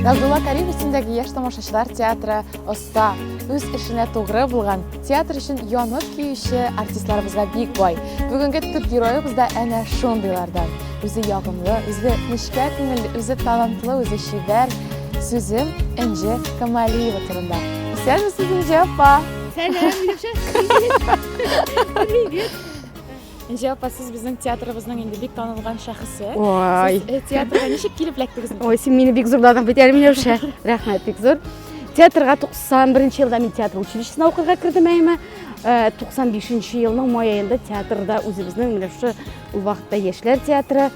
Абдулла Каримовтендәге яшь тамашачылар театры оста, үз эшенә тугры булган, театр өчен янып көюче артистларыбызга бик бай. Бүгенге төп героебыз да әнә шундыйлардан. Үзе ягымлы, үзе нечкә күңелле, үзе талантлы, үзе шибәр. Сүзем Энҗе Камалиева турында. Исәнмесез, Энҗе апа? Сәлам, Миләүшә. Привет. Энҗе апа, сез безнең театрыбызның инде бик танылган шәхесе. Ой. Сез театрга ничек килеп эләктегез? Ой, син мине бик зурладың бит, Миләүшә. Рәхмәт, бик зур. Театрга 91 елда мин театр училищесына укырга кирдем әйме. 95 елның май аенда театрда үзебезнең Миләүшә ул вакытта яшьләр театры,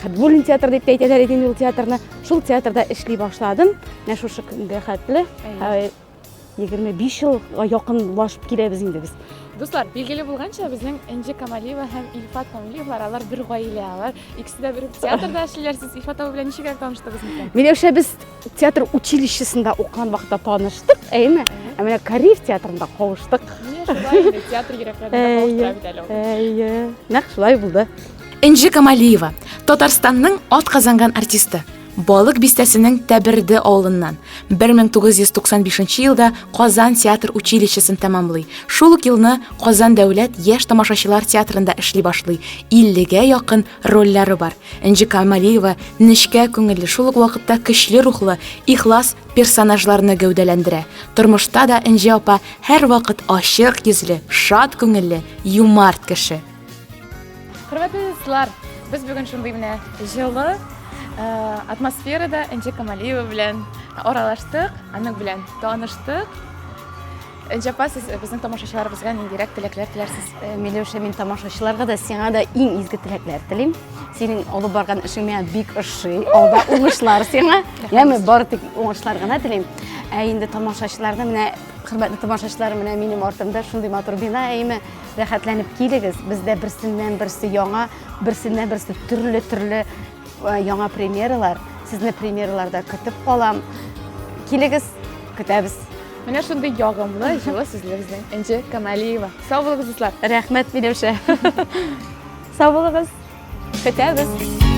Хәтбуллин театры дип әйтәләр иде ул театрны. Шул театрда эшли башладым. Менә шушы көнгә хәтле 25 елга якынлашып киләбез инде без. Дуслар, билгеле булганча, безнең Энҗе Камалиева һәм Илфат Камалиевлар, алар бер гаилә, алар икесе дә бер театрда эшлиләр. Сез Илфат абый белән ничек таныштыгыз икән? Миләүшә, без театр училищесында укыган вакытта таныштык, әйме? Ә менә Кариев театрында кавыштык. Менә шулай инде театр йөрәкләрендә кавыштыра бит әле. Әйе, нәкъ шулай булды. Энҗе Камалиева, Татарстанның атказанган артисты. Балык бистәсенең Тәберде авылыннан 1995 елда Казан театр училищесын тәмамлый. Шул ук елны Казан дәүләт яшь тамашачылар театрында эшли башлый. 50гә якын рольләре бар. Энҗе Камалиева нечкә күңелле, шул ук вакытта көчле рухлы, ихлас персонажларны гәүдәләндерә. Тормышта да Энҗе апа һәр вакыт ачык йөзле, шат күңелле, юмарт кеше. Хөрмәтле дуслар, без бүген шундый менә җылы атмосферада Энҗе Камалиева белән аралаштык, аның белән таныштык. Энҗе апа, сез безнең тамашачыларыбызга ниндирәк теләкләр теләрсез? Миләүшә, мин тамашачыларга да, сиңа да иң изге теләкләр телим. Синең алып барган эшең миңа бик ошый. Алда уңышлар сиңа. Яме бары тик уңышлар гына телим. Ә инде тамашачыларда менә хөрмәтле тамашачылар, менә минем артымда шундый матур бина, әйме, рәхәтләнеп килегез. Бездә берсеннән берсе яңа, берсеннән берсе төрле яңа премьералар. Сезне премьераларда көтеп калам. Килегез, көтәбез. Менә шундый ягымлы, җылы сүзле безнең Энҗе Камалиева. Сау булыгыз, дуслар. Рәхмәт, Миләүшә. Сау булыгыз. Көтәбез.